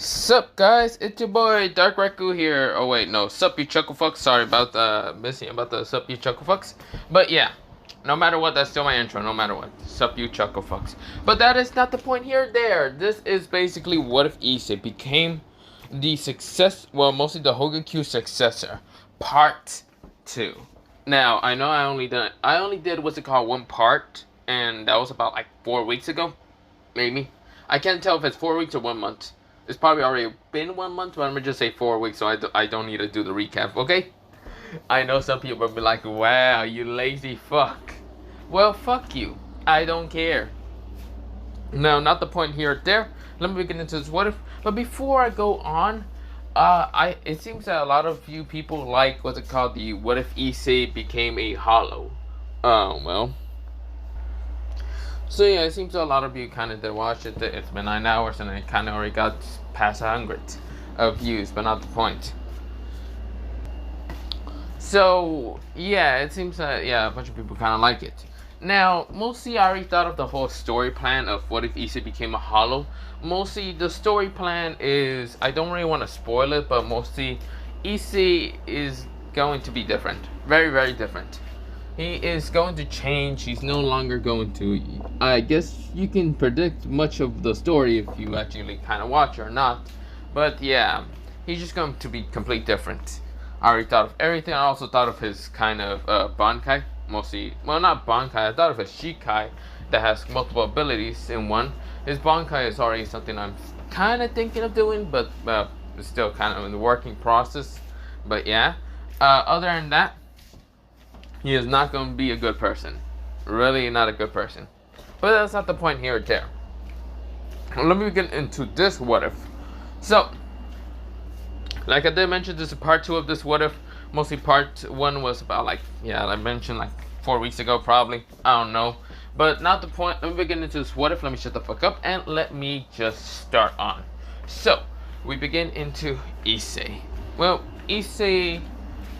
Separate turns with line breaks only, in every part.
Sup guys, it's your boy Dark Reku here. Oh wait, no, sup you chucklefucks. Sorry about the missing about the sup you chucklefucks. But yeah, no matter what, that's still my intro. No matter what, sup you chucklefucks. But that is not the point here. This is basically what if Issei became the success. Well, mostly the Hogyoku Successor, Part 2. Now I know I only did what's it called one part, and that was about like 4 weeks ago, maybe. I can't tell if it's 4 weeks or 1 month. It's probably already been 1 month, but I'm gonna just say 4 weeks, so I don't need to do the recap, okay? I know some people will be like, wow, you lazy fuck. Well, fuck you. I don't care. Now, not the point here or there. Let me get into this what if. But before I go on, it seems that a lot of you people like what's it called, the what if Issei became a hollow. Well. So yeah, it seems a lot of you kind of did watch it. It's been 9 hours and I kind of already got past 100 views, but not the point. So yeah, it seems that a bunch of people kind of like it. Now, mostly I already thought of the whole story plan of what if Issei became a hollow. Mostly the story plan is, I don't really want to spoil it, but mostly Issei is going to be different. Very, very different. He is going to change. He's no longer going to. I guess you can predict much of the story if you actually kind of watch or not. But yeah, he's just going to be completely different. I already thought of everything. I also thought of his kind of Bankai. Mostly, well, not Bankai. I thought of his Shikai that has multiple abilities in one. His Bankai is already something I'm kind of thinking of doing, but it's still kind of in the working process. But yeah, other than that, he is not going to be a good person. Really not a good person. But that's not the point here or there. Let me get into this what if. So, like I did mention, this is part 2 of this what if. Mostly part 1 was about like, I mentioned like 4 weeks ago probably. I don't know. But not the point. Let me get into this what if. Let me shut the fuck up and let me just start on. So, we begin into Issei. Well, Issei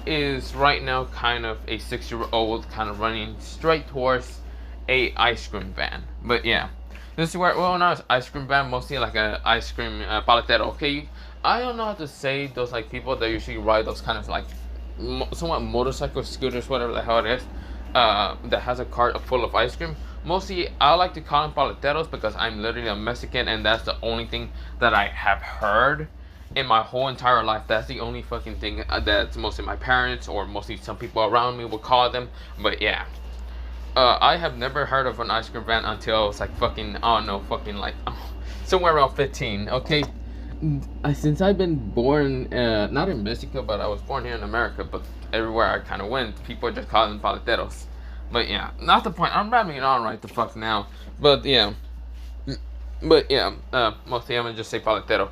is right now kind of a 6-year-old kind of running straight towards a ice cream van. But yeah, this is where, well, not an ice cream van, mostly like a ice cream paletero. Okay, I don't know how to say those like people that usually ride those kind of like somewhat motorcycle scooters, whatever the hell it is, that has a cart full of ice cream. Mostly I like to call them paleteros because I'm literally a Mexican and that's the only thing that I have heard in my whole entire life. That's the only fucking thing that mostly my parents or mostly some people around me will call them. But yeah, I have never heard of an ice cream van until I was like fucking, somewhere around 15. Okay, since I've been born, not in Mexico, but I was born here in America. But everywhere I kind of went, people just call them paleteros. But yeah, not the point. I'm rambling on right the fuck now. But yeah, mostly I'm gonna just say paletero.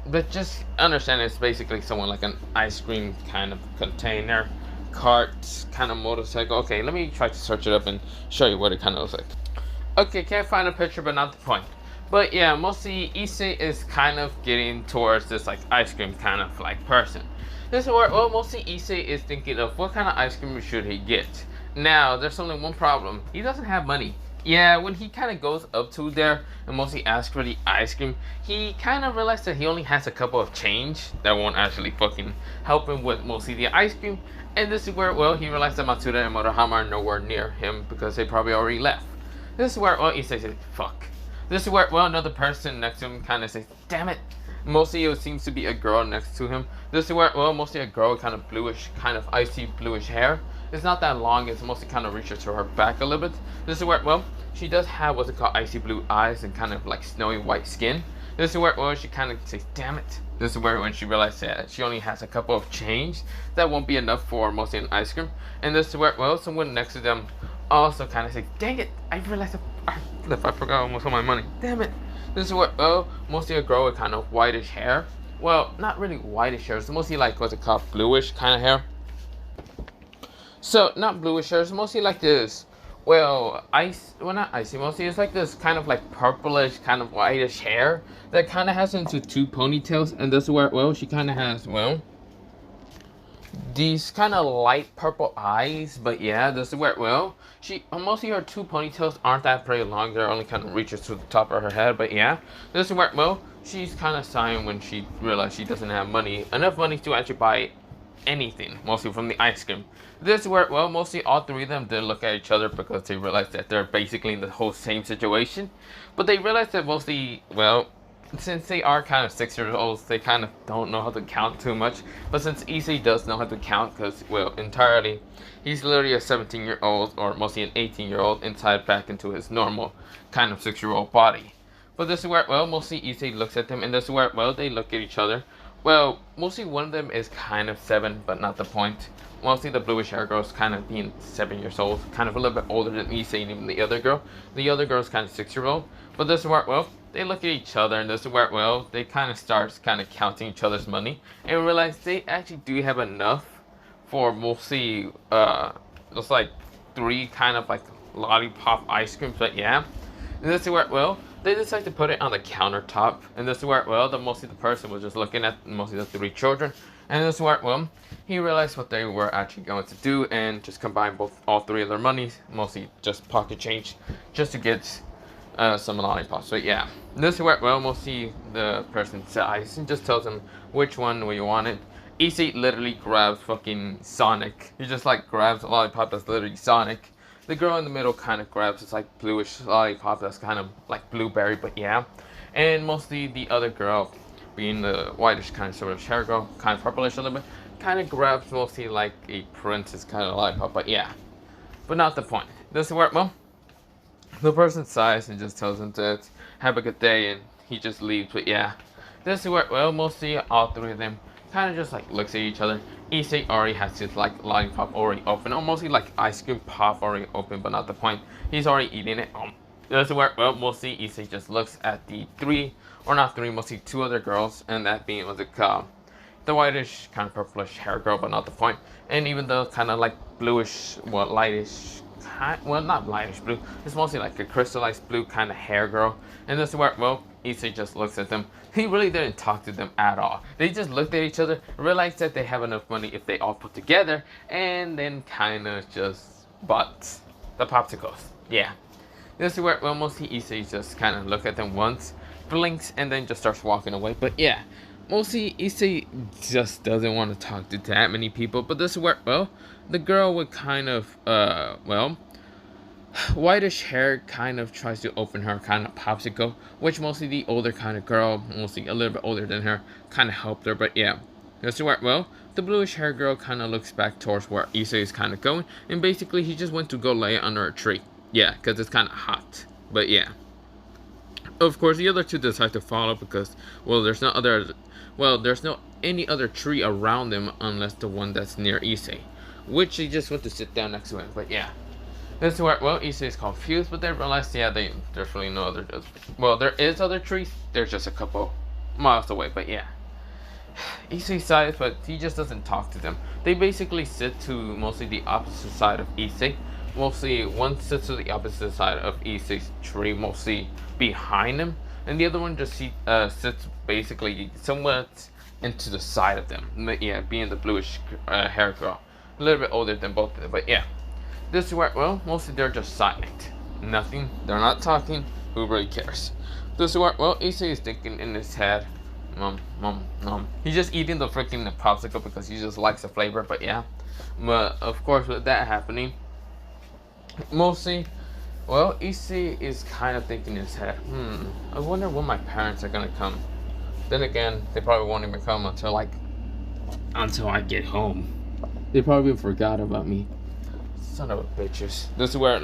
But just understand it's basically someone like an ice cream kind of container, cart, kind of motorcycle. Okay, let me try to search it up and show you what it kind of looks like. Okay, can't find a picture, but not the point. But yeah, mostly Issei is kind of getting towards this like ice cream kind of like person. This is where, well, mostly Issei is thinking of what kind of ice cream should he get. Now, there's only one problem. He doesn't have money. Yeah, when he kind of goes up to there and mostly asks for the ice cream, he kind of realized that he only has a couple of change that won't actually fucking help him with mostly the ice cream. And this is where, well, he realized that Matsuda and Murahama are nowhere near him because they probably already left. This is where, well, Issei says, fuck. This is where, well, another person next to him kind of says, damn it. Mostly it seems to be a girl next to him. This is where, well, mostly a girl with kind of bluish, kind of icy bluish hair. It's not that long, it's mostly kind of reaches to her back a little bit. This is where, well, she does have what's it called, icy blue eyes and kind of like snowy white skin. This is where, well, she kind of says, damn it. This is where when she realized that she only has a couple of change, that won't be enough for mostly an ice cream. And this is where, well, someone next to them also kind of says, dang it, I realized I forgot almost all my money. Damn it. This is where, well, mostly a girl with kind of whitish hair. Well, not really whitish hair, it's mostly like what's it called, bluish kind of hair. So, not bluish hair, it's mostly like this, well, not icy, mostly it's like this kind of like purplish, kind of whitish hair that kind of has into 2 ponytails, and this is where, well, she kind of has, well, these kind of light purple eyes. But yeah, this is where, well, mostly her 2 ponytails aren't that pretty long, they're only kind of reaches to the top of her head. But yeah, this is where, well, she's kind of sighing when she realized she doesn't have enough money to actually buy anything, mostly from the ice cream. This is where, well, mostly all three of them did look at each other because they realized that they're basically in the whole same situation. But they realized that mostly, well, since they are kind of 6 years old, they kind of don't know how to count too much. But since Issei does know how to count, because, well, entirely, he's literally a 17-year-old, or mostly an 18-year-old, inside back into his normal kind of 6-year-old body. But this is where, well, mostly Issei looks at them, and this is where, well, they look at each other. Well, mostly one of them is kind of 7, but not the point. Mostly the bluish hair girl is kind of being 7 years old, kind of a little bit older than Issei and even the other girl. The other girl is kind of 6-year-old. But this is where, well, they look at each other, and this is where, well, they kind of start kind of counting each other's money and realize they actually do have enough for mostly, just like 3 kind of like lollipop ice creams, but yeah. And this is where, well, they decide to put it on the countertop, and this is where, well, mostly the person was just looking at mostly the 3 children, and this is where, well, he realized what they were actually going to do and just combine all 3 of their monies, mostly just pocket change, just to get some lollipops. But yeah, this is where, well, mostly the person sighs and just tells him which one you wanted. Issei literally grabs fucking Sonic. He just like grabs a lollipop that's literally Sonic. The girl in the middle kind of grabs this like bluish lollipop that's kind of like blueberry, but yeah. And mostly the other girl, being the whitish kind of sort of hair girl, kind of purplish a little bit, kind of grabs mostly like a princess kind of lollipop, but yeah. But not the point. This is where, well, the person sighs and just tells him to have a good day, and he just leaves, but yeah. This is where, well, mostly all 3 of them kind of just like looks at each other. Issei already has his like lollipop already open, or mostly like ice cream pop already open, but not the point. He's already eating it. This is where, well, mostly Issei just looks at the 3, or not 3, mostly 2 other girls, and that being was the whitish kind of purplish hair girl, but not the point. And even the kind of like bluish, well, lightish, well, not lightish blue, it's mostly like a crystallized blue kind of hair girl. And this is where, well, Issei just looks at them. He really didn't talk to them at all. They just looked at each other, realized that they have enough money if they all put together, and then kind of just bought the popsicles. Yeah. This is where, well, mostly Issei just kind of look at them once, blinks, and then just starts walking away. But yeah, mostly Issei just doesn't want to talk to that many people. But this is where, well, the girl would kind of, well, whitish hair kind of tries to open her kind of popsicle, which mostly the older kind of girl, mostly a little bit older than her, kind of helped her. But yeah, this is where, well, the bluish hair girl kind of looks back towards where Issei is kind of going, and basically he just went to go lay under a tree. Yeah, because it's kind of hot. But yeah, of course the other 2 decide to follow because, well, there's no any other tree around them unless the one that's near Issei, which he just went to sit down next to him. But yeah, this is where, well, Issei is confused, but they realize, yeah, there's really no other, well, there is other trees, there's just a couple miles away. But yeah, Issei sighs, but he just doesn't talk to them. They basically sit to mostly the opposite side of Issei. Mostly one sits to the opposite side of Issei's tree, mostly behind him, and the other one just sits basically somewhat into the side of them. Yeah, being the bluish hair girl, a little bit older than both of them. But yeah, this is where, well, mostly they're just silent. Nothing. They're not talking. Who really cares? This is where, well, Issei is thinking in his head, He's just eating the freaking popsicle because he just likes the flavor. But yeah, but of course with that happening, mostly, well, Issei is kind of thinking in his head, I wonder when my parents are gonna come. Then again, they probably won't even come until I get home. They probably forgot about me. Son of a bitches. This is where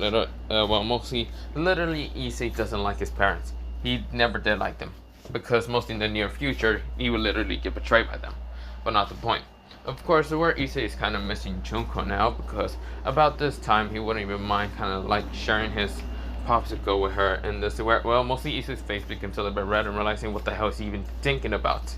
well, mostly, literally, Issei doesn't like his parents. He never did like them, because mostly in the near future, he would literally get betrayed by them. But not the point. Of course, where Issei is kind of missing Junko now, because about this time, he wouldn't even mind kind of like sharing his popsicle with her. And this is where, well, mostly Issei's face becomes a little bit red and realizing what the hell is he even thinking about.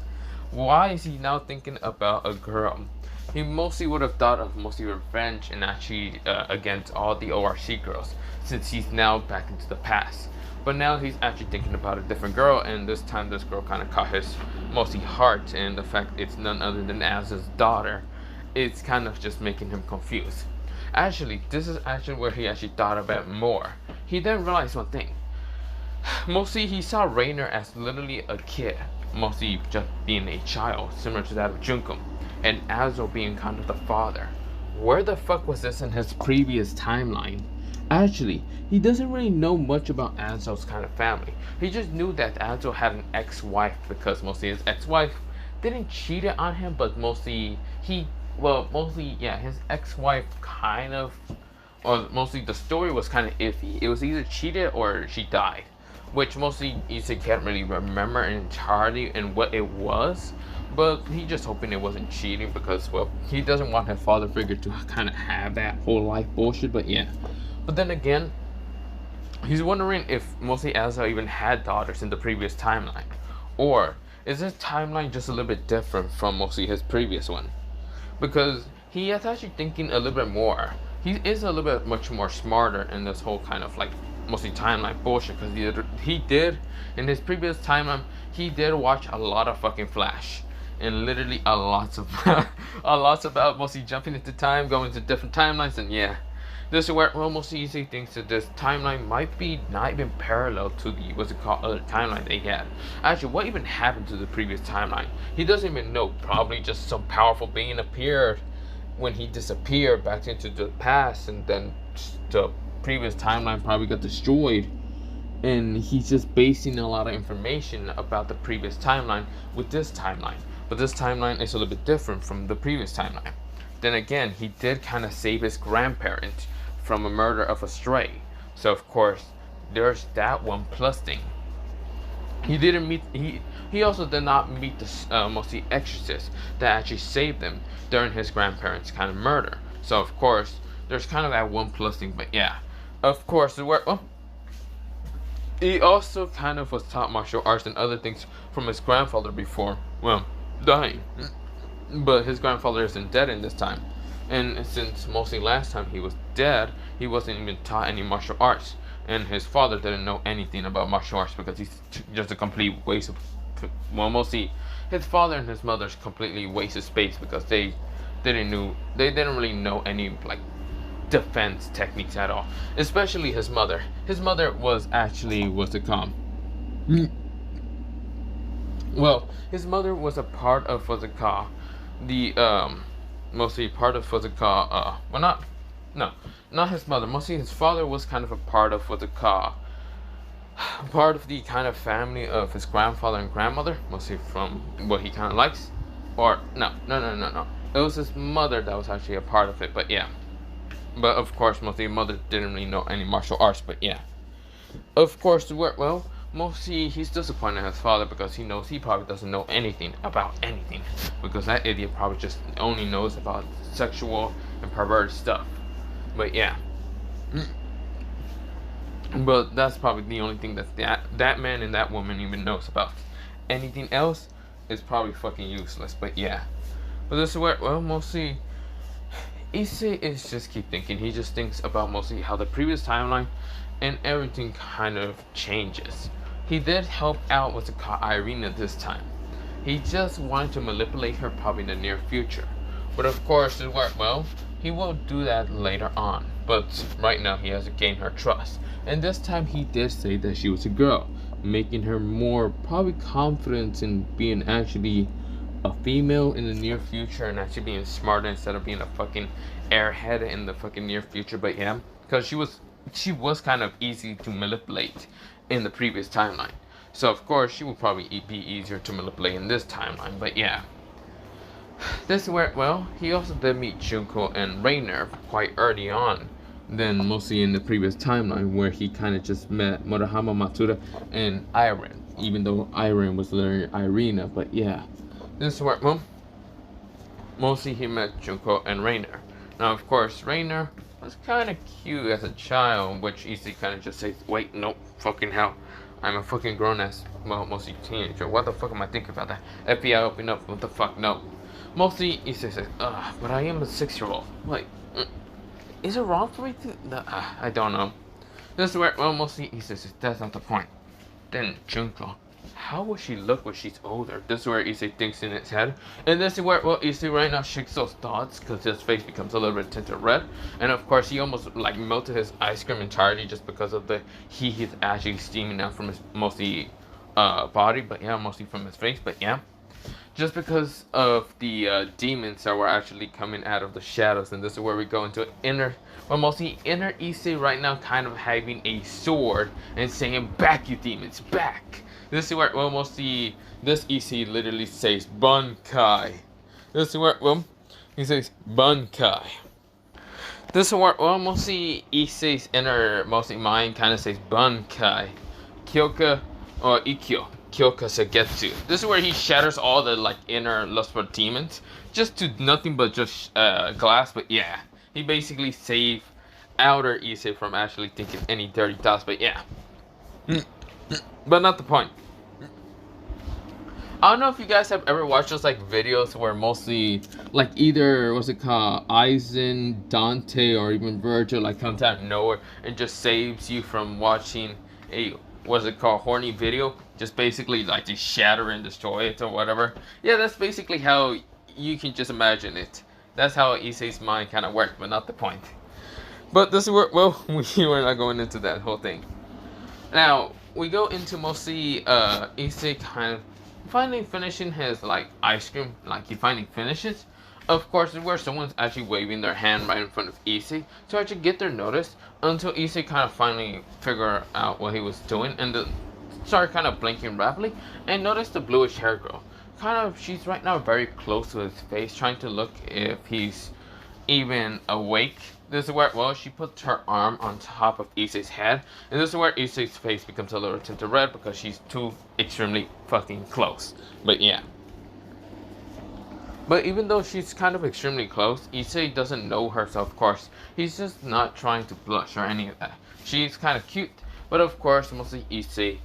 Why is he now thinking about a girl? He mostly would have thought of mostly revenge and actually against all the ORC girls, since he's now back into the past. But now he's actually thinking about a different girl, and this time this girl kind of caught his mostly heart, and the fact it's none other than Az's daughter, it's kind of just making him confused. Actually, this is actually where he actually thought about more. He then realized one thing. Mostly he saw Rainer as literally a kid, mostly just being a child, similar to that of Junko, and Azo being kind of the father. Where the fuck was this in his previous timeline? Actually, he doesn't really know much about Azo's kind of family. He just knew that Azo had an ex-wife because mostly his ex-wife didn't cheat on him, but mostly his ex-wife kind of, or mostly the story was kind of iffy. It was either cheated or she died, which mostly Issei can't really remember entirely and what it was, but he just hoping it wasn't cheating because, well, he doesn't want his father figure to kind of have that whole life bullshit, but yeah. But then again, he's wondering if mostly Azo even had daughters in the previous timeline, or is this timeline just a little bit different from mostly his previous one? Because he is actually thinking a little bit more. He is a little bit much more smarter in this whole kind of like mostly timeline bullshit, because he did in his previous timeline, he did watch a lot of fucking Flash, and literally a lot of a lot about mostly jumping into time, going to different timelines, and yeah. This is where almost easy thinks that this timeline might be not even parallel to the other timeline they had. Actually, what even happened to the previous timeline? He doesn't even know. Probably just some powerful being appeared when he disappeared back into the past, and then the previous timeline probably got destroyed. And he's just basing a lot of information about the previous timeline with this timeline. But this timeline is a little bit different from the previous timeline. Then again, he did kind of save his grandparents from a murder of a stray. So of course, there's that one plus thing. He also did not meet the mostly exorcist that actually saved him during his grandparents' kind of murder. So of course, there's kind of that one plus thing. But yeah, of course, he also kind of was taught martial arts and other things from his grandfather before, well, dying. But his grandfather isn't dead in this time. And since mostly last time he was dead, he wasn't even taught any martial arts. And his father didn't know anything about martial arts because he's just a complete waste of, well, mostly his father and his mother's completely wasted space because they didn't really know any like defense techniques at all. Especially his mother. His mother was actually well, his mother was a part of what's it called, mostly part of what's it called, not his mother, mostly his father was kind of a part of what's it called, part of the kind of family of his grandfather and grandmother, mostly from what he kind of likes, or no, it was his mother that was actually a part of it, but yeah. But of course, mostly mother didn't really know any martial arts, but yeah. Of course, well, mostly he's disappointed in his father because he knows he probably doesn't know anything about anything. Because that idiot probably just only knows about sexual and perverted stuff. But yeah. But that's probably the only thing that man and that woman even knows about. Anything else is probably fucking useless, but yeah. But this is where, well, mostly Issei is just keep thinking. He just thinks about mostly how the previous timeline and everything kind of changes. He did help out with Irina this time. He just wanted to manipulate her probably in the near future. But of course, it worked well. He will do that later on. But right now, he has to gain her trust. And this time, he did say that she was a girl, making her more probably confident in being actually a female in the near future and actually being smarter instead of being a fucking airhead in the fucking near future. But yeah, because she was kind of easy to manipulate in the previous timeline. So of course she will probably be easier to manipulate in this timeline. But yeah, this is where, well, he also did meet Junko and Rainer quite early on than mostly in the previous timeline, where he kind of just met Murahama Matsuda and Iron, even though Iron was literally Irina. But yeah, this is where, well, mostly he met Junko and Rainer. Now of course Rainer was kind of cute as a child, which Issei kind of just says, wait, no, fucking hell, I'm a fucking grown-ass, well, mostly teenager. What the fuck am I thinking about that? FBI open up, what the fuck, no. Mostly Issei says, but I am a 6-year-old. Like, is it wrong for me to, I don't know. This is where, well, mostly Issei says, that's not the point. Then Junko, how will she look when she's older? This is where Issei thinks in his head. And this is where, well, Issei right now shakes those thoughts because his face becomes a little bit tinted red. And of course, he almost like melted his ice cream entirely just because of the heat he's actually steaming out from his mostly body, but yeah, mostly from his face, but yeah. Just because of the demons that were actually coming out of the shadows, and this is where we go into inner, well, mostly inner Issei right now, kind of having a sword and saying, "Back, you demons, back!" This is where, well, mostly this Issei literally says, "Bunkai." This is where, well, he says, "Bunkai." This is where, well, mostly Issei's inner, mostly mind kind of says, "Bunkai." Kyoka, or Ikkyo. Kyoka Successor. This is where he shatters all the like inner lustful demons, just to nothing but just glass. But yeah, he basically saved outer Issei from actually thinking any dirty thoughts. But yeah, but not the point. I don't know if you guys have ever watched those like videos where mostly like either what's it called, Aizen, Dante, or even Virgil like comes out of nowhere and just saves you from watching a, what's it called, horny video, just basically like to shatter and destroy it or whatever. Yeah, that's basically how you can just imagine it. That's how Issei's mind kind of worked, but not the point. But this is where, well, we're not going into that whole thing. Now we go into mostly Issei kind of finally finishing his like ice cream, like he finally finishes. Of course, where someone's actually waving their hand right in front of Issei to actually get their notice, until Issei kind of finally figure out what he was doing and start kind of blinking rapidly and notice the bluish hair girl. Kind of, she's right now very close to his face, trying to look if he's even awake. This is where, well, she puts her arm on top of Issei's head, and this is where Issei's face becomes a little tinted red because she's too extremely fucking close. But yeah. But even though she's kind of extremely close, Issei doesn't know herself, of course. He's just not trying to blush or any of that. She's kind of cute, but of course, mostly Issei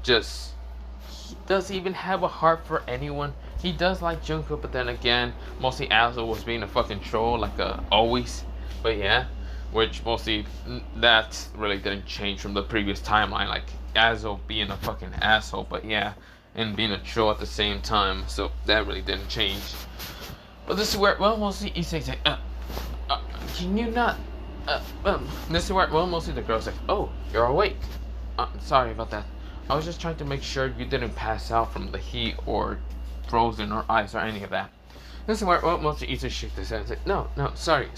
just, he doesn't even have a heart for anyone. He does like Junko, but then again, mostly Azo was being a fucking troll, like always. But yeah, which mostly, that really didn't change from the previous timeline, like Azo being a fucking asshole, but yeah, and being a troll at the same time, so that really didn't change. But this is where, well, mostly Issei's like, can you not, this is where, well, mostly the girl's like, oh, you're awake. Sorry about that. I was just trying to make sure you didn't pass out from the heat or frozen or ice or any of that. This is where, well, mostly Issei shook his head and said, no, sorry.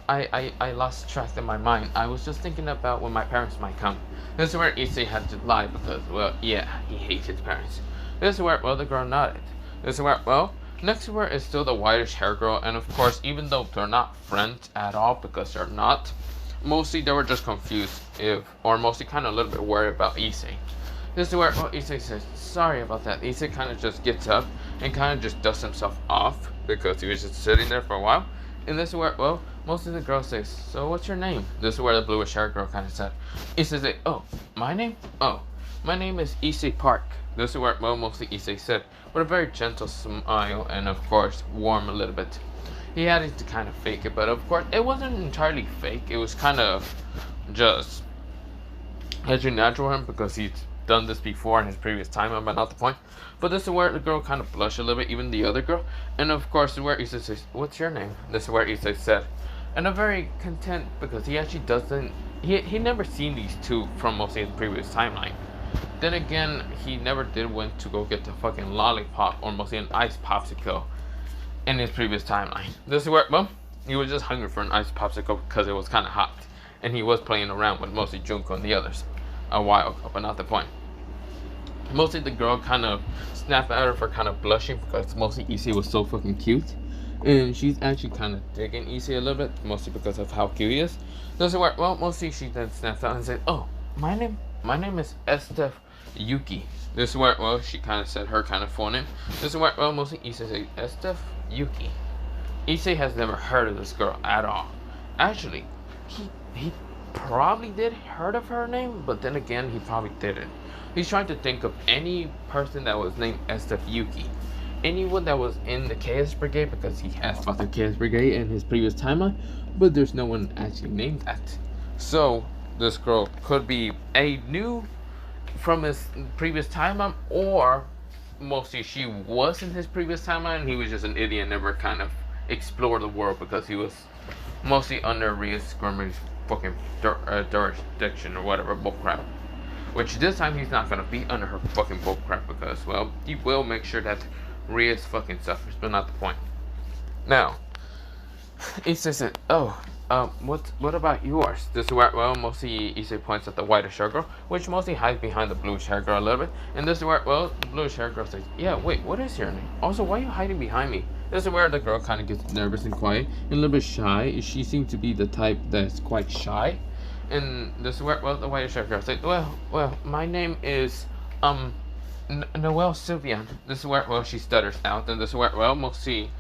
I lost track of my mind. I was just thinking about when my parents might come. This is where Issei had to lie because, well, yeah, he hates his parents. This is where, well, the girl nodded. This is where, well, next to her is still the whitish hair girl, and of course, even though they're not friends at all, because they're not, mostly they were just confused or mostly kind of a little bit worried about Issei. This is where, well, Issei says, sorry about that. Issei kind of just gets up and kind of just dusts himself off because he was just sitting there for a while. And this is where, well, most of the girls say, so what's your name? This is where the bluish hair girl kind of said. Issei said, oh, my name? Oh, my name is Issei Park. This is where, well, mostly Issei said, with a very gentle smile and, of course, warm a little bit. He had to kind of fake it, but of course, it wasn't entirely fake. It was kind of just actually natural for him because he's done this before in his previous time, but not the point. But this is where the girl kind of blushed a little bit, even the other girl. And of course, where Issei says, what's your name? This is where Issei said. And I'm very content because he actually doesn't, he never seen these two from mostly his previous timeline. Then again, he never did went to go get the fucking lollipop or mostly an ice popsicle in his previous timeline. This is where, well, he was just hungry for an ice popsicle because it was kind of hot. And he was playing around with mostly Junko and the others a while ago, but not the point. Mostly the girl kind of snapped at her for kind of blushing because mostly Issei was so fucking cute. And she's actually kind of digging Issei a little bit, mostly because of how cute he is. This is where, well, mostly she then snapped out and said, oh, my name is Estef Yuki. This is where, well, she kind of said her kind of full name. This is where, well, mostly Issei said, Estef Yuki. Issei has never heard of this girl at all. Actually, he probably did heard of her name, but then again, he probably didn't. He's trying to think of any person that was named Estef Yuki. Anyone that was in the Chaos Brigade, because he asked about the Chaos Brigade in his previous timeline, but there's no one actually named that. So, this girl could be a new from his previous timeline, or mostly she was in his previous timeline and he was just an idiot and never kind of explored the world because he was mostly under Ria's Grimmer's fucking jurisdiction or whatever bullcrap. Which this time he's not gonna be under her fucking bullcrap because, well, he will make sure that Ria's fucking suffers, but not the point. Now, he says, "Oh, what about yours?" This is where, well, mostly Issei points at the whitish hair girl, which mostly hides behind the bluish hair girl a little bit. And this is where, well, the bluish hair girl says, "Yeah, wait, what is your name? Also, why are you hiding behind me?" This is where the girl kind of gets nervous and quiet and a little bit shy. She seems to be the type that's quite shy. And this is where, well, the whitish hair girl says, well, my name is, Noelle Sylvian. This is where, well, she stutters out. And this is where, well, mostly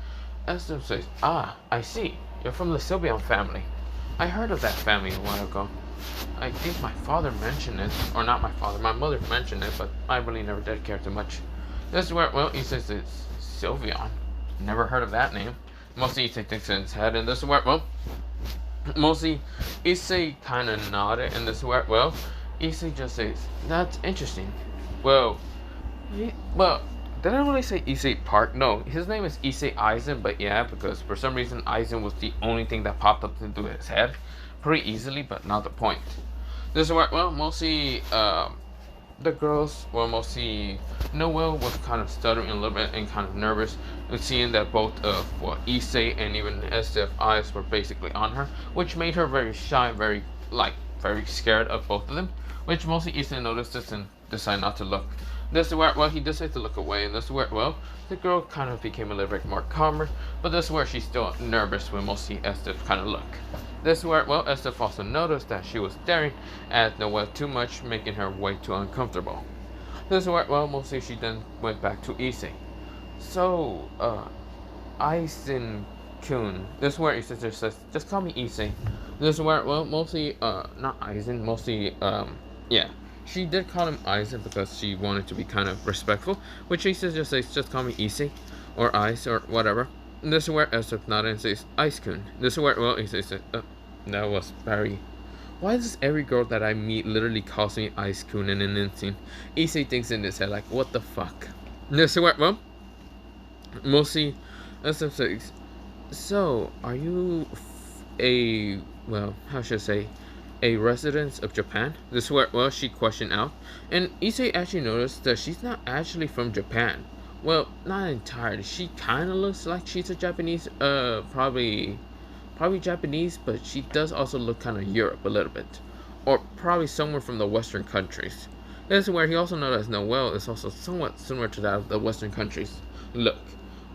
Esther says, "Ah, I see. You're from the Sylvian family. I heard of that family a while ago. I think my father mentioned it, or not my father, my mother mentioned it, but I really never did care too much." This is where, well, he says it's Sylvian. Never heard of that name. Mostly Issei thinks in his head, and this is where, well, mostly Issei kind of nodded, and this is where, well, Issei just says, "That's interesting." Well, did I really say Issei Park? No, his name is Issei Aizen, but yeah, because for some reason Aizen was the only thing that popped up into his head pretty easily, but not the point. This is where, well, mostly the girls, well, mostly Noelle was kind of stuttering a little bit and kind of nervous, and seeing that both of, well, Issei and even Estef's eyes were basically on her, which made her very shy, very scared of both of them, which mostly Issei noticed this and decided not to look. This is where, well, he decided to look away, and this is where, well, the girl kind of became a little bit more calmer, but this is where she's still nervous when mostly Estef kind of look. This is where, well, Estef also noticed that she was staring at Noelle too much, making her way too uncomfortable. This is where, well, mostly she then went back to Issei. "So, Aizen-kun." This is where Issei says, "Just call me Issei." This is where, well, mostly, not Aizen, mostly, yeah. She did call him Aizen because she wanted to be kind of respectful, which Issei just says, "Just call me Issei," or Ice, or whatever. And this is where Estef nodded and says, "Ice-kun." This is where, well, Issei said, that was very... Why does every girl that I meet literally calls me Ice-kun in an instant? Issei thinks in his head, like, what the fuck? And this is where, well, mostly Estef says, "So, are you how should I say, a resident of Japan?" This is where, well, she questioned out, and Issei actually noticed that she's not actually from Japan. Well, not entirely. She kind of looks like she's a Japanese, probably Japanese, but she does also look kind of Europe a little bit, or probably somewhere from the Western countries. This is where he also noticed Noelle is also somewhat similar to that of the Western countries look,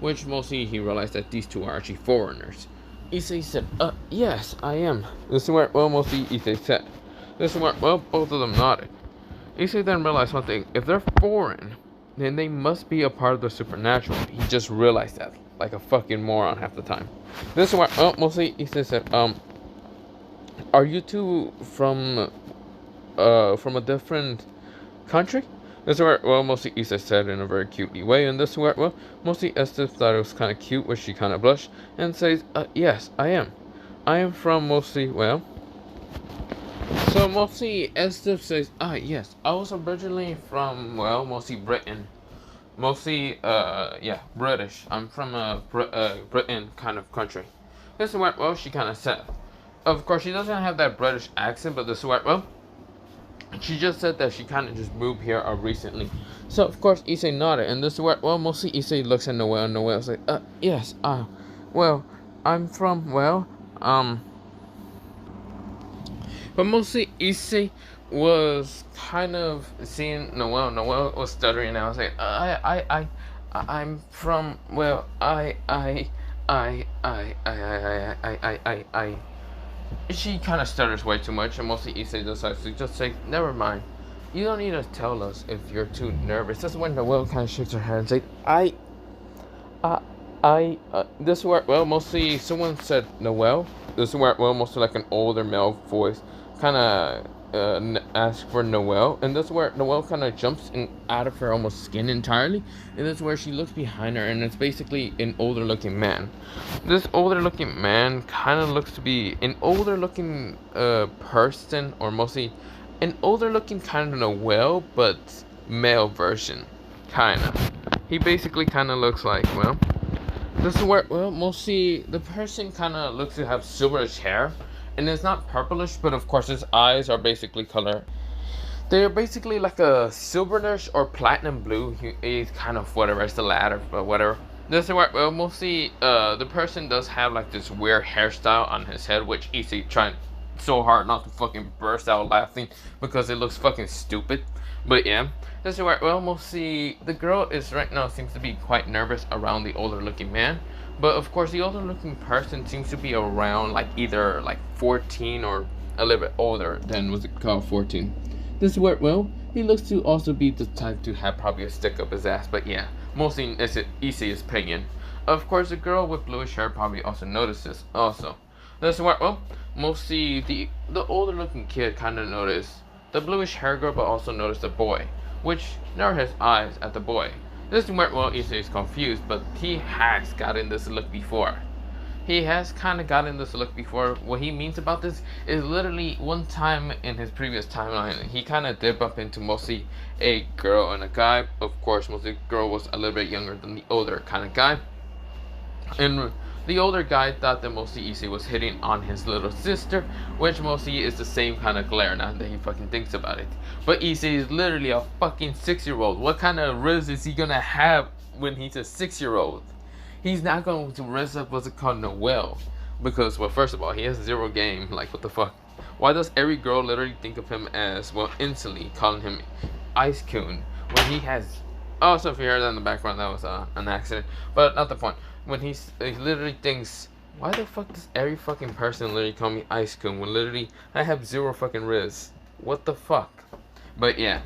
which mostly he realized that these two are actually foreigners. Issei said, "Yes, I am." This is where, well, mostly Issei said. This is where, well, both of them nodded. Issei then realized one thing. If they're foreign, then they must be a part of the supernatural. He just realized that, like a fucking moron half the time. This is where, well, mostly Issei said, "Are you two from a different country?" This is where, well, mostly Issei said in a very cutely way, and this is where, well, mostly Esther thought it was kind of cute, where she kind of blushed and says, "Yes, I am. I am from mostly, well." So mostly Esther says, "Yes, I was originally from, well, mostly Britain. Mostly, yeah, British. I'm from a Britain kind of country." This is where, well, she kind of said. Of course, she doesn't have that British accent, but this is where, well, she just said that she kind of just moved here recently. So, of course, Issei nodded, and this is where, well, mostly Issei looks at Noelle, and Noelle's like, "Yes, well, I'm from, well, But mostly Issei was kind of seeing Noelle. Noelle was stuttering, and I was like, I'm from, well, She kind of stutters way too much, and mostly Issei decides to just say, "Never mind. You don't need to tell us if you're too nervous." That's when Noelle kind of shakes her head and says, this where, well, mostly someone said Noelle. This is where, well, mostly like an older male voice kind of asked for Noelle, and that's where Noelle kind of jumps out of her almost skin entirely, and that's where she looks behind her, and it's basically an older looking man. This older looking man kind of looks to be an older looking person, or mostly an older looking kind of Noelle, but male version, kind of. He basically kind of looks like, well, this is where, well, mostly the person kind of looks to have silverish hair, and it's not purplish, but of course his eyes are basically color. They're basically like a silver nurse or platinum blue. He's kind of whatever. It's the latter, but whatever. This is where well, mostly the person does have like this weird hairstyle on his head, which Issei trying so hard not to fucking burst out laughing because it looks fucking stupid. But yeah, this is where well, mostly the girl is right now seems to be quite nervous around the older looking man. But of course, the older looking person seems to be around like either like 14 or a little bit older than what's it called 14. This is where well, he looks to also be the type to have probably a stick up his ass. But yeah, mostly it's Issei's opinion. Of course, the girl with bluish hair probably also notices. Also, this is where well, mostly the older looking kid kind of noticed the bluish hair girl, but also noticed the boy, which narrowed his eyes at the boy. This is where well, Issei is confused, but he has gotten this look before. He has kind of gotten this look before. What he means about this is literally one time in his previous timeline, he kind of did bump into mostly a girl and a guy. Of course, mostly the girl was a little bit younger than the older kind of guy. And the older guy thought that mostly Issei was hitting on his little sister, which mostly is the same kind of glare now that he fucking thinks about it. But Issei is literally a fucking 6-year-old. What kind of riz is he gonna have when he's a 6-year-old? He's not going to res up what's it called Noel. Because, well, first of all, he has 0 game. Like, what the fuck? Why does every girl literally think of him as, well, instantly calling him Ice Coon when he has... Oh, so if you heard that in the background, that was an accident. But not the point. When he literally thinks, why the fuck does every fucking person literally call me Ice Coon when literally I have 0 fucking riz? What the fuck? But yeah,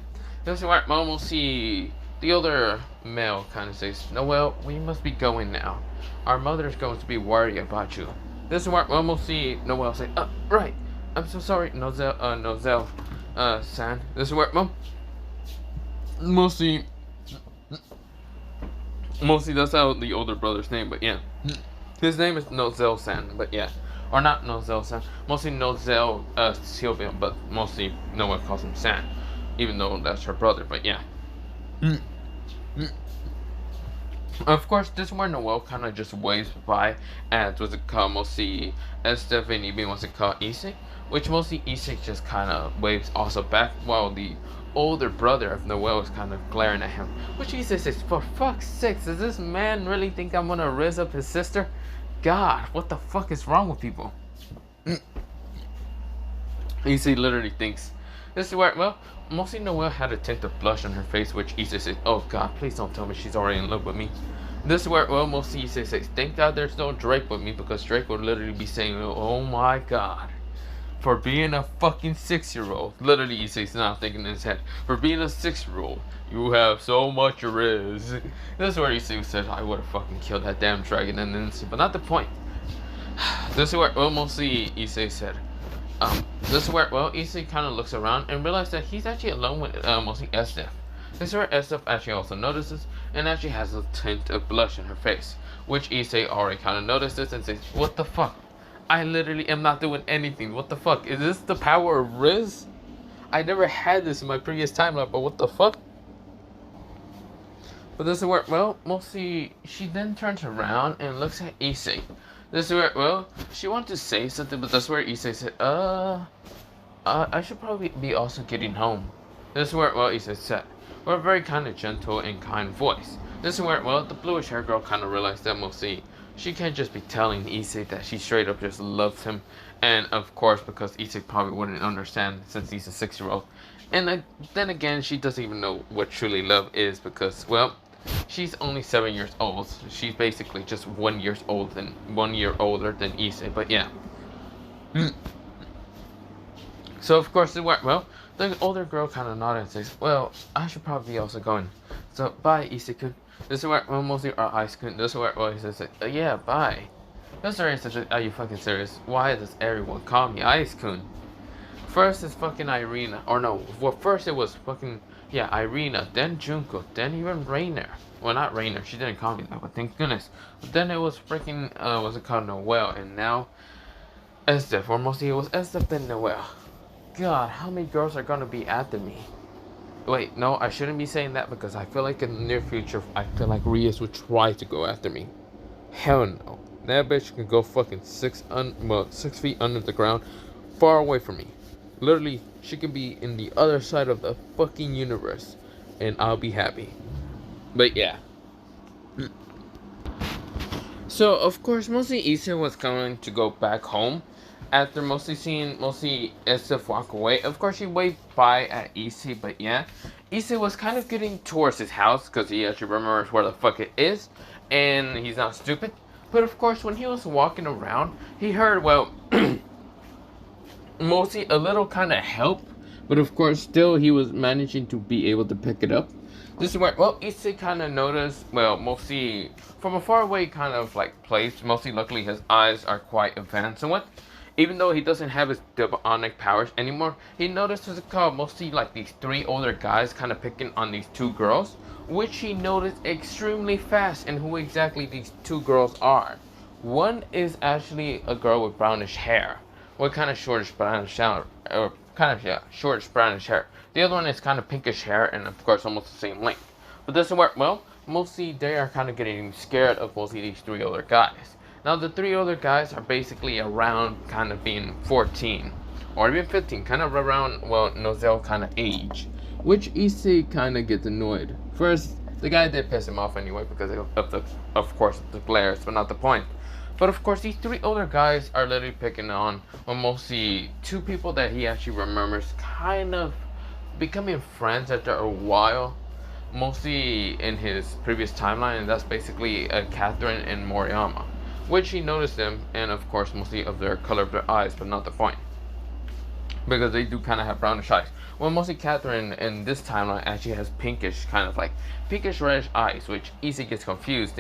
this is where Momo see the older male kind of says, Noel, we must be going now. Our mother's going to be worried about you. This is where Momo see Noel say, right. I'm so sorry, Nozel, san. This is where mostly that's how the older brother's name, but yeah. His name is Nozel-san, but yeah. Or not Nozel-san. Mostly Nozel Sylvia, but mostly no one calls him San. Even though that's her brother, but yeah. Of course, this is where Noel kind of just waves by as what's it called, mostly Estef and even what's it called, Issei. Which mostly Issei just kind of waves also back while the older brother of Noel is kind of glaring at him. Which Issei says, for fuck's sake, does this man really think I'm gonna raise up his sister? God, what the fuck is wrong with people? Issei literally thinks. This is where, well, mostly Noel had a tint of blush on her face, which Issei says, oh god, please don't tell me she's already in love with me. This is where, well, mostly Issei says, thank god there's no Drake with me, because Drake would literally be saying, oh my god. For being a fucking 6-year-old, literally Issei's now thinking in his head, for being a 6-year-old, you have so much riz. This is where Issei said, I would have fucking killed that damn dragon in an instant, but not the point. This is where, well, mostly Issei said, this is where, well, Issei kind of looks around and realizes that he's actually alone with, mostly Estef. This is where Estef actually also notices, and actually has a tint of blush in her face, which Issei already kind of notices and says, what the fuck? I literally am not doing anything. What the fuck? Is this the power of Riz? I never had this in my previous timeline, but what the fuck? But this is where, well, mostly she then turns around and looks at Issei. This is where, well, she wanted to say something, but that's where Issei said, I should probably be also getting home. This is where, well, Issei said, with a very kind of gentle and kind voice. This is where, well, the bluish hair girl kind of realized that mostly she can't just be telling Issei that she straight up just loves him. And of course, because Issei probably wouldn't understand since he's a 6-year-old. And then again, she doesn't even know what truly love is because, well, she's only 7 years old. She's basically just 1 year older than Issei. But yeah. So of course, well, the older girl kind of nodded and says, well, I should probably be also going. So bye, Issei-kun. This is where, well, mostly our Ice Kun. This is where, well, he says, yeah, bye. This is such a, are you fucking serious? Why does everyone call me Ice Kun? First it's fucking Irina, or no, well, first it was fucking, yeah, Irina, then Junko, then even Rainer. Well, not Rainer, she didn't call me that, but thank goodness. But then it was freaking, what's it called, Noel, and now Estef, or mostly it was Estef then Noel. God, how many girls are gonna be after me? Wait, no, I shouldn't be saying that because I feel like in the near future, I feel like Rias would try to go after me. Hell no. That bitch can go fucking 6 feet under the ground, far away from me. Literally, she can be in the other side of the fucking universe, and I'll be happy. But yeah. So of course, mostly Issei was going to go back home after mostly seeing mostly Estef walk away. Of course, he waved bye at Issei, but yeah, Issei was kind of getting towards his house because he actually remembers where the fuck it is, and he's not stupid. But of course, when he was walking around, he heard mostly a little kind of help, but of course, still he was managing to be able to pick it up. This is where, Issei kind of noticed, mostly from a far away kind of like place, mostly luckily his eyes are quite advanced and what. Even though he doesn't have his demonic powers anymore, he notices mostly like these three older guys kind of picking on these two girls, which he noticed extremely fast and who exactly these two girls are. One is actually a girl with brownish hair, with kind of shortish brownish hair, shortish brownish hair. The other one is kind of pinkish hair and of course almost the same length. But this is where, mostly they are kind of getting scared of mostly these three older guys. Now the three older guys are basically around kind of being 14 or even 15, kind of around, Nozel kind of age. Which Issei kind of gets annoyed. First, the guy did piss him off anyway because of course, the glares, but not the point. But of course, these three older guys are literally picking on mostly two people that he actually remembers kind of becoming friends after a while, mostly in his previous timeline, and that's basically Catherine and Moriyama, which he noticed them, and of course, mostly of their color of their eyes, but not the point, because they do kind of have brownish eyes. Well, mostly Catherine in this timeline actually has pinkish, kind of like pinkish reddish eyes, which Issei gets confused,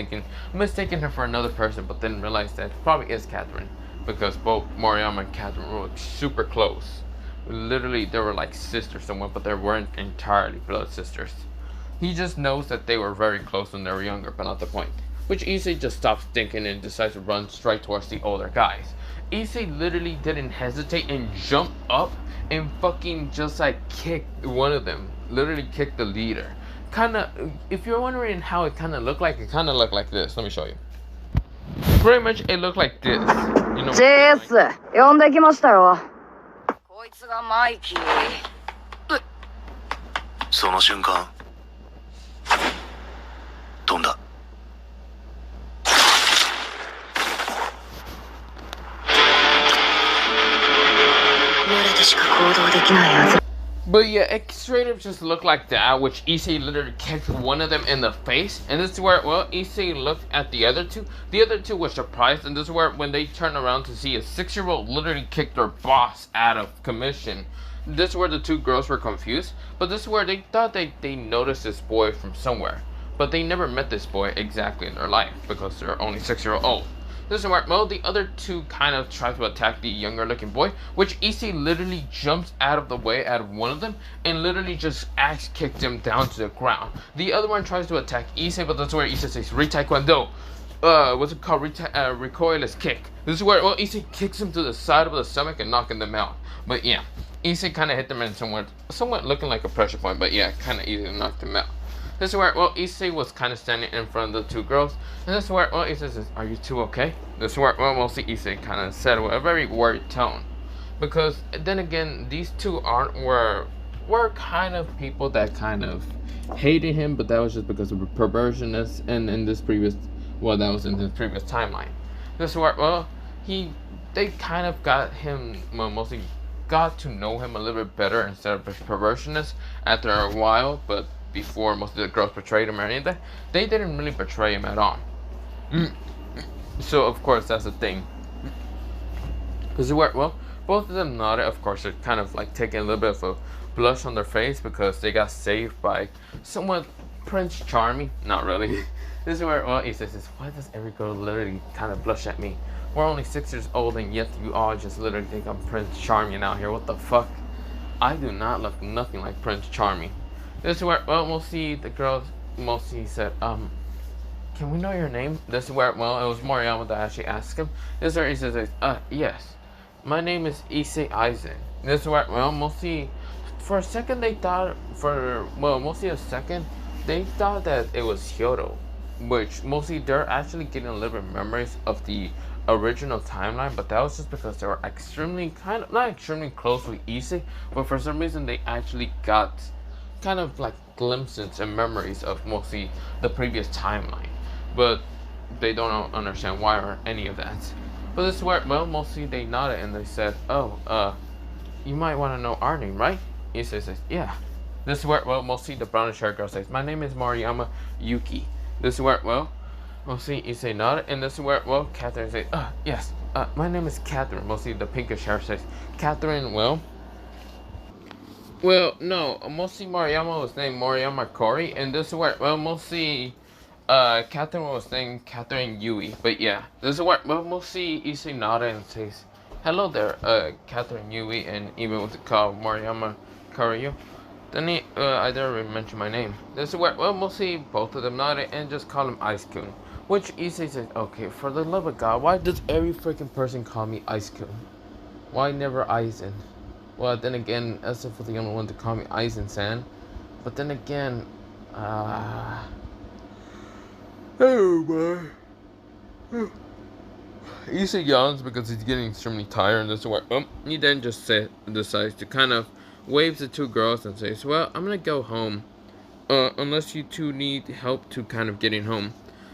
mistaking her for another person, but then realized that it probably is Catherine, because both Moriyama and Catherine were super close. Literally, they were like sisters somewhat, but they weren't entirely blood sisters. He just knows that they were very close when they were younger, but not the point. Which Issei just stops thinking and decides to run straight towards the older guys. Issei literally didn't hesitate and jumped up and fucking just like kicked one of them. Literally kicked the leader. If you're wondering how it kind of looked like, it kind of looked like this. Let me show you. Pretty much it looked like this. You know,
JS 呼んできましたよ。こいつがマイキー。
その瞬間飛んだ。
村でしか行動できないやつ。
But yeah, it straight up just looked like that, which Issei literally kicked one of them in the face. And this is where, Issei looked at the other two. The other two were surprised, and this is where, when they turned around to see a 6-year-old literally kick their boss out of commission. This is where the two girls were confused, but this is where they thought they noticed this boy from somewhere. But they never met this boy exactly in their life, because they're only 6-year-old. This is where, the other two kind of try to attack the younger looking boy, which Issei literally jumps out of the way out of one of them, and literally just axe kicked him down to the ground. The other one tries to attack Issei, but that's where Issei says, Re-Taekwondo. What's it called? Recoilless kick. This is where, Issei kicks him to the side of the stomach and knocking them out. But yeah, Issei kind of hit them in somewhat looking like a pressure point, but yeah, kind of easy to knock them out. This is where, Issei was kind of standing in front of the two girls. And this is where, Issei says, are you two okay? This is where, mostly Issei kind of said with a very worried tone. Because, then again, these two were kind of people that kind of hated him, but that was just because of perversionness and in this previous, that was in his previous timeline. This is where, they kind of got him, mostly got to know him a little bit better instead of perversionness after a while, but before most of the girls betrayed him or anything, they didn't really betray him at all. So of course that's the thing. Because both of them nodded. Of course, they're kind of like taking a little bit of a blush on their face because they got saved by somewhat Prince Charming. Not really. This is where he says, why does every girl literally kind of blush at me? We're only 6 years old and yet you all just literally think I'm Prince Charming out here. What the fuck? I do not look nothing like Prince Charming. This is where, mostly the girls mostly said, can we know your name? This is where, it was Moriyama that actually asked him. This is where he says, yes, my name is Issei Aizen. This is where, mostly, for a second they thought, they thought that it was Hyoto. which mostly they're actually getting a little bit memories of the original timeline, but that was just because they were extremely kind of not extremely close with Issei, but for some reason they actually got kind of like glimpses and memories of mostly the previous timeline, but they don't understand why or any of that. But this is where, well, mostly they nodded and they said, "Oh, you might want to know our name, right?" Issei says, "Yeah." This is where, well, mostly the brownish haired girl says, "My name is Mariyama Yuki." This is where, well, mostly Issei nodded, and this is where, well, Catherine says, "Yes, my name is Catherine." Mostly the pinkish hair says, "Catherine, well, no, mostly Mariyama was named Mariyama Kori, and this is where, well, mostly, Catherine was named Catherine Yui, but yeah, this is where, well, mostly Issei nodded and says, "Hello there, Catherine Yui," and even with the call Mariyama Kariyo. Then I didn't mention my name. This is where, well, mostly both of them nodded and just call him Ice-kun. Which Issei said, "Okay, for the love of God, why does every freaking person call me Ice-kun? Why never Aizen?" Well, then again, as if the only one to call me Aizen-san. But then again, oh my. Issei yawns because he's getting extremely tired, and this is where, he then just decides to kind of waves the two girls and says, "Well, I'm gonna go home. Unless you two need help to kind of getting home."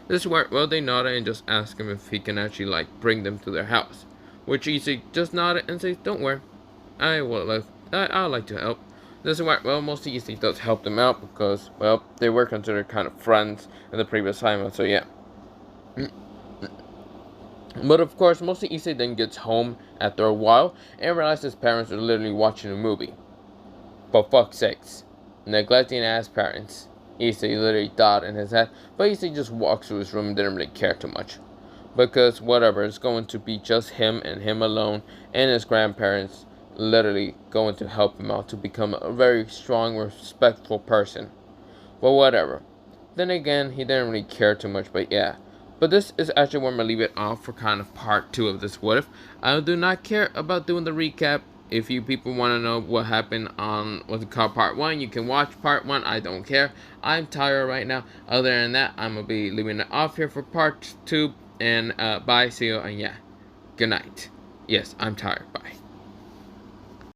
This is where, well, they nodded and just ask him if he can actually, like, bring them to their house. Which Issei just nodded and says, "Don't worry. I'd like to help." This is where, well, mostly Issei does help them out because, well, they were considered kind of friends in the previous time, so yeah. But of course, mostly Issei then gets home after a while and realizes his parents are literally watching a movie. For fuck's sakes. Neglecting ass parents. Issei literally thought in his head, but Issei just walks through his room and didn't really care too much. Because whatever, it's going to be just him and him alone, and his grandparents literally going to help him out to become a very strong, respectful person. But whatever. Then again, he didn't really care too much, but yeah. But this is actually where I'm going to leave it off for kind of part 2 of this What If. I do not care about doing the recap. If you people want to know what happened on what's it called part 1, you can watch part 1. I don't care. I'm tired right now. Other than that, I'm going to be leaving it off here for part 2. And bye, see you, and yeah. Good night. Yes, I'm tired. Bye.